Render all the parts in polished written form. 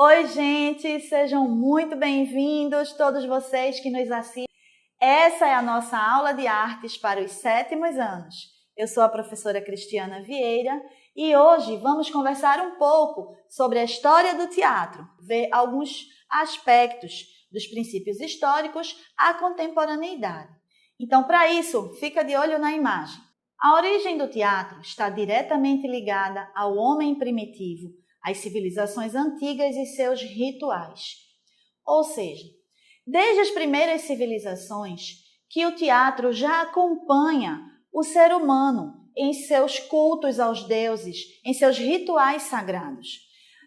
Oi, gente, sejam muito bem-vindos, todos vocês que nos assistem. Essa é a nossa aula de artes para os 7º anos. Eu sou a professora Cristiana Vieira e hoje vamos conversar um pouco sobre a história do teatro, ver alguns aspectos dos princípios históricos à contemporaneidade. Então, para isso, fica de olho na imagem. A origem do teatro está diretamente ligada ao homem primitivo, às civilizações antigas e seus rituais. Ou seja, desde as primeiras civilizações, que o teatro já acompanha o ser humano em seus cultos aos deuses, em seus rituais sagrados.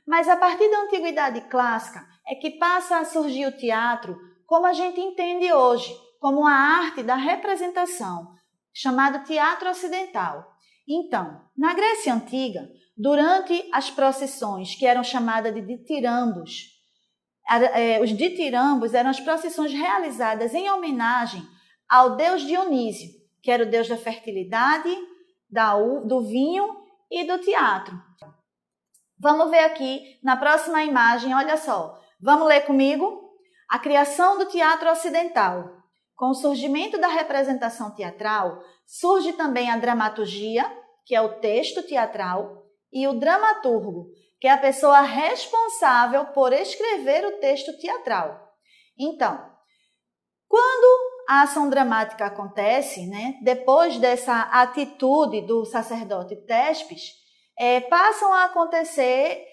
Mas a partir da Antiguidade Clássica é que passa a surgir o teatro como a gente entende hoje, como a arte da representação, chamado teatro ocidental. Então, na Grécia Antiga, durante as procissões, que eram chamadas de ditirambos, os ditirambos eram as procissões realizadas em homenagem ao deus Dionísio, que era o deus da fertilidade, do vinho e do teatro. Vamos ver aqui na próxima imagem, olha só. Vamos ler comigo? A criação do teatro ocidental. Com o surgimento da representação teatral, surge também a dramaturgia, que é o texto teatral, e o dramaturgo, que é a pessoa responsável por escrever o texto teatral. Então, quando a ação dramática acontece, depois dessa atitude do sacerdote Tespes, passam a acontecer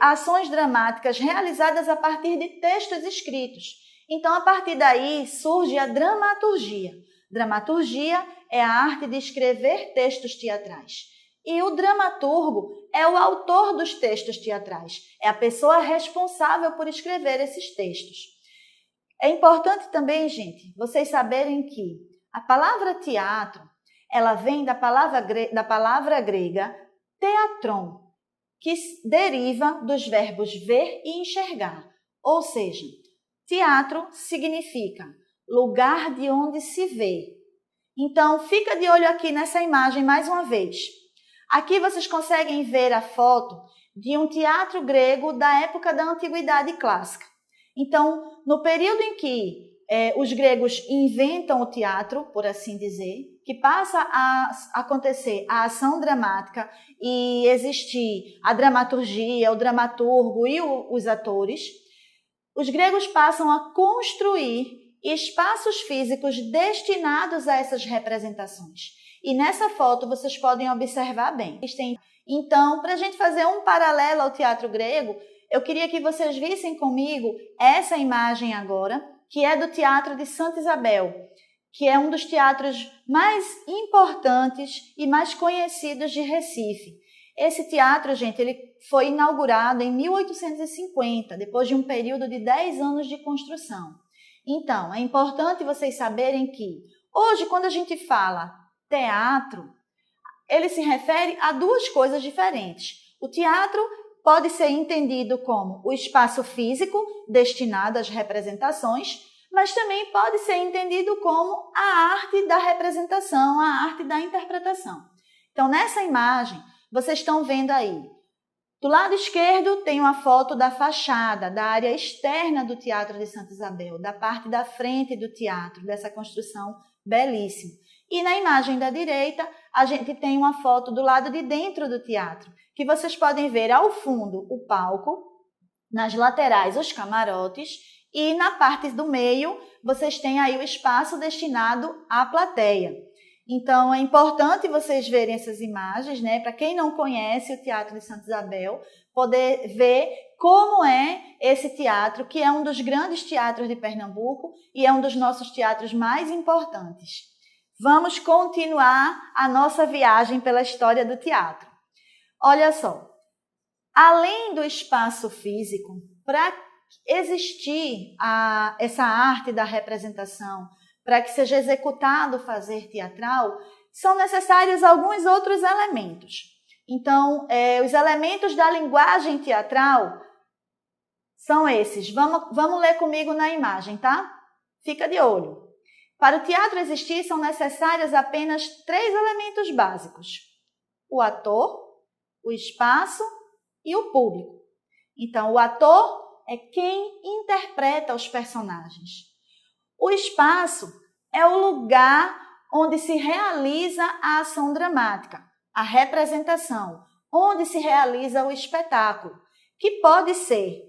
ações dramáticas realizadas a partir de textos escritos. Então, a partir daí, surge a dramaturgia. Dramaturgia é a arte de escrever textos teatrais. E o dramaturgo é o autor dos textos teatrais. É a pessoa responsável por escrever esses textos. É importante também, gente, vocês saberem que a palavra teatro, ela vem da palavra grega teatron, que deriva dos verbos ver e enxergar. Ou seja, teatro significa lugar de onde se vê. Então, fica de olho aqui nessa imagem mais uma vez. Aqui vocês conseguem ver a foto de um teatro grego da época da Antiguidade Clássica. Então, no período em que os gregos inventam o teatro, por assim dizer, que passa a acontecer a ação dramática e existir a dramaturgia, o dramaturgo e os atores, os gregos passam a construir espaços físicos destinados a essas representações. E nessa foto vocês podem observar bem. Então, para a gente fazer um paralelo ao teatro grego, eu queria que vocês vissem comigo essa imagem agora, que é do Teatro de Santa Isabel, que é um dos teatros mais importantes e mais conhecidos de Recife. Esse teatro, gente, ele foi inaugurado em 1850, depois de um período de 10 anos de construção. Então, é importante vocês saberem que, hoje, quando a gente fala teatro, ele se refere a duas coisas diferentes. O teatro pode ser entendido como o espaço físico destinado às representações, mas também pode ser entendido como a arte da representação, a arte da interpretação. Então, nessa imagem, vocês estão vendo aí, do lado esquerdo tem uma foto da fachada, da área externa do Teatro de Santa Isabel, da parte da frente do teatro, dessa construção belíssima. E na imagem da direita, a gente tem uma foto do lado de dentro do teatro, que vocês podem ver ao fundo o palco, nas laterais os camarotes e na parte do meio vocês têm aí o espaço destinado à plateia. Então, é importante vocês verem essas imagens, para quem não conhece o Teatro de Santa Isabel, poder ver como é esse teatro, que é um dos grandes teatros de Pernambuco e é um dos nossos teatros mais importantes. Vamos continuar a nossa viagem pela história do teatro. Olha só, além do espaço físico, para existir essa arte da representação, para que seja executado o fazer teatral, são necessários alguns outros elementos. Então, os elementos da linguagem teatral são esses. Vamos ler comigo na imagem, tá? Fica de olho. Para o teatro existir, são necessários apenas 3 elementos básicos: o ator, o espaço e o público. Então, o ator é quem interpreta os personagens. O espaço é o lugar onde se realiza a ação dramática, a representação, onde se realiza o espetáculo, que pode ser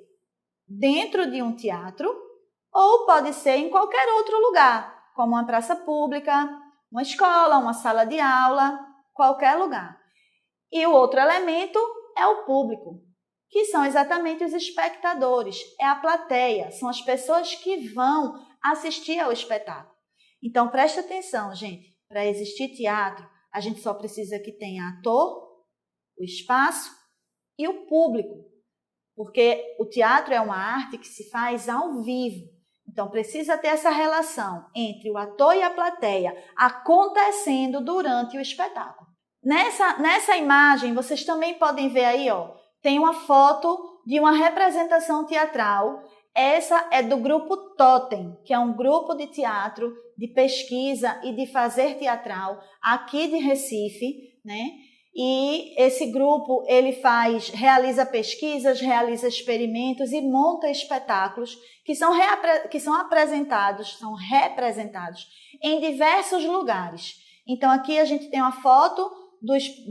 dentro de um teatro ou pode ser em qualquer outro lugar, como uma praça pública, uma escola, uma sala de aula, qualquer lugar. E o outro elemento é o público, que são exatamente os espectadores, é a plateia, são as pessoas que vão assistir ao espetáculo. Então, preste atenção, gente, para existir teatro, a gente só precisa que tenha ator, o espaço e o público, porque o teatro é uma arte que se faz ao vivo. Então, precisa ter essa relação entre o ator e a plateia acontecendo durante o espetáculo. Nessa imagem, vocês também podem ver aí, ó, tem uma foto de uma representação teatral. Essa é do grupo Totem, que é um grupo de teatro, de pesquisa e de fazer teatral aqui de Recife, né? E esse grupo, ele realiza pesquisas, realiza experimentos e monta espetáculos que são representados em diversos lugares. Então, aqui a gente tem uma foto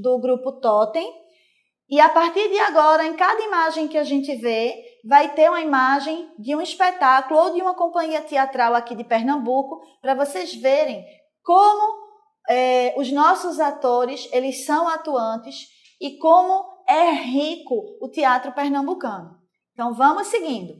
do grupo Totem e a partir de agora, em cada imagem que a gente vê, vai ter uma imagem de um espetáculo ou de uma companhia teatral aqui de Pernambuco, para vocês verem como os nossos atores, eles são atuantes e como é rico o teatro pernambucano. Então, vamos seguindo.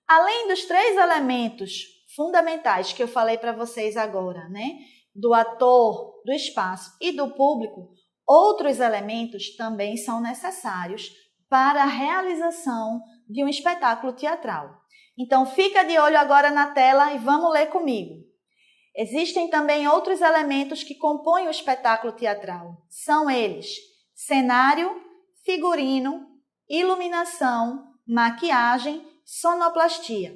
Além dos 3 elementos fundamentais que eu falei para vocês agora, né? Do ator, do espaço e do público, outros elementos também são necessários para a realização de um espetáculo teatral. Então, fica de olho agora na tela e vamos ler comigo. Existem também outros elementos que compõem o espetáculo teatral. São eles: cenário, figurino, iluminação, maquiagem, sonoplastia.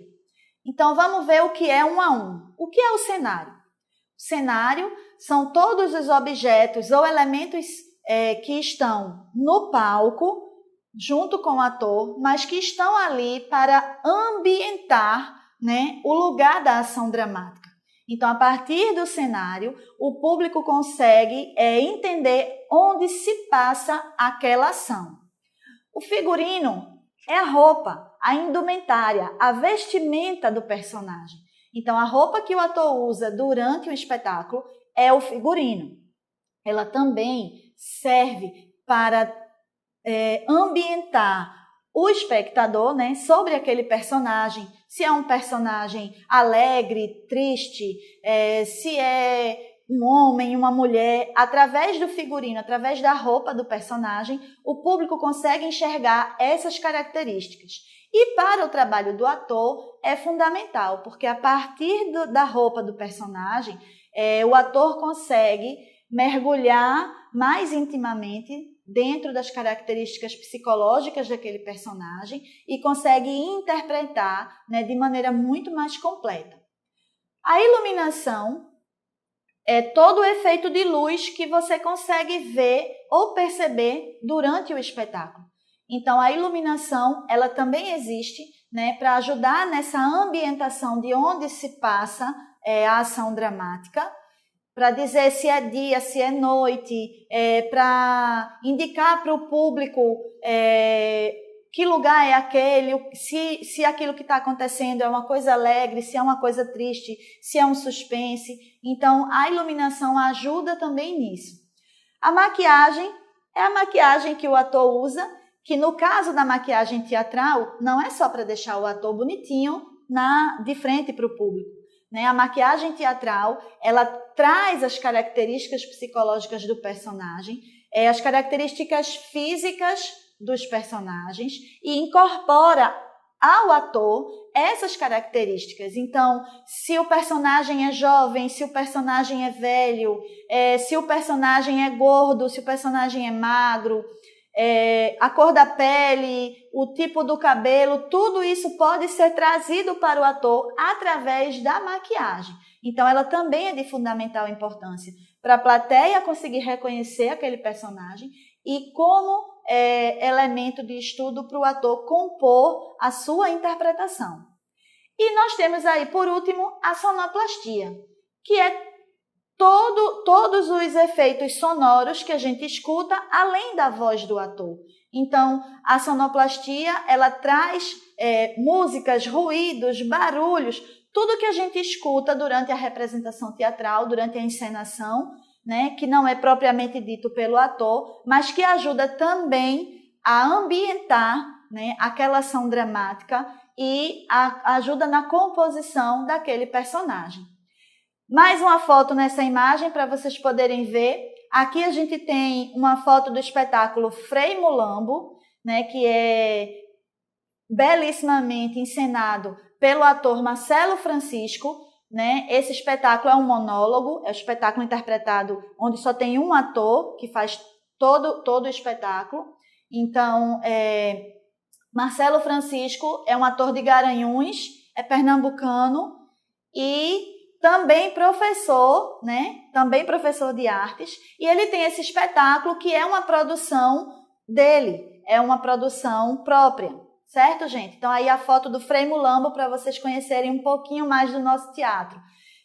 Então, vamos ver o que é um a um. O que é o cenário? O cenário são todos os objetos ou elementos que estão no palco, junto com o ator, mas que estão ali para ambientar, né, o lugar da ação dramática. Então, a partir do cenário, o público consegue entender onde se passa aquela ação. O figurino é a roupa, a indumentária, a vestimenta do personagem. Então, a roupa que o ator usa durante o espetáculo é o figurino. Ela também serve para ambientar o espectador, né, sobre aquele personagem, se é um personagem alegre, triste, se é um homem, uma mulher, através do figurino, através da roupa do personagem, o público consegue enxergar essas características. E para o trabalho do ator é fundamental, porque a partir da roupa do personagem, o ator consegue mergulhar mais intimamente dentro das características psicológicas daquele personagem e consegue interpretar, né, de maneira muito mais completa. A iluminação é todo o efeito de luz que você consegue ver ou perceber durante o espetáculo. Então, a iluminação, ela também existe, né, para ajudar nessa ambientação de onde se passa a ação dramática, para dizer se é dia, se é noite, para indicar para o público que lugar é aquele, se aquilo que está acontecendo é uma coisa alegre, se é uma coisa triste, se é um suspense. Então, a iluminação ajuda também nisso. A maquiagem é a maquiagem que o ator usa, que no caso da maquiagem teatral, não é só para deixar o ator bonitinho de frente para o público. Né? A maquiagem teatral, ela traz as características psicológicas do personagem, as características físicas dos personagens e incorpora ao ator essas características. Então, se o personagem é jovem, se o personagem é velho, se o personagem é gordo, se o personagem é magro, a cor da pele, o tipo do cabelo, tudo isso pode ser trazido para o ator através da maquiagem. Então, ela também é de fundamental importância para a plateia conseguir reconhecer aquele personagem e como elemento de estudo para o ator compor a sua interpretação. E nós temos aí, por último, a sonoplastia, que é todos os efeitos sonoros que a gente escuta além da voz do ator. Então, a sonoplastia, ela traz músicas, ruídos, barulhos, tudo que a gente escuta durante a representação teatral, durante a encenação, né, que não é propriamente dito pelo ator, mas que ajuda também a ambientar, né, aquela ação dramática e ajuda na composição daquele personagem. Mais uma foto nessa imagem para vocês poderem ver. Aqui a gente tem uma foto do espetáculo Frei Mulambo, né, que é belíssimamente encenado pelo ator Marcelo Francisco, né? Esse espetáculo é um monólogo, é um espetáculo interpretado onde só tem um ator que faz todo o espetáculo. Então, Marcelo Francisco é um ator de Garanhuns, é pernambucano e também professor, né? Também professor de artes. E ele tem esse espetáculo que é uma produção dele, é uma produção própria. Certo, gente? Então, aí a foto do Frei Mulambo para vocês conhecerem um pouquinho mais do nosso teatro.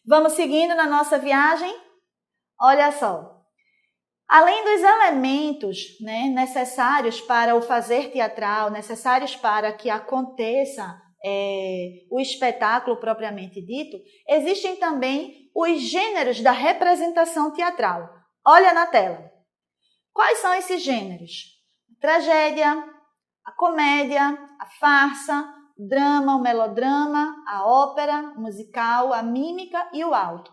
Vamos seguindo na nossa viagem? Olha só. Além dos elementos, né, necessários para o fazer teatral, necessários para que aconteça o espetáculo propriamente dito, existem também os gêneros da representação teatral. Olha na tela. Quais são esses gêneros? Tragédia, a comédia, a farsa, o drama, o melodrama, a ópera, o musical, a mímica e o alto.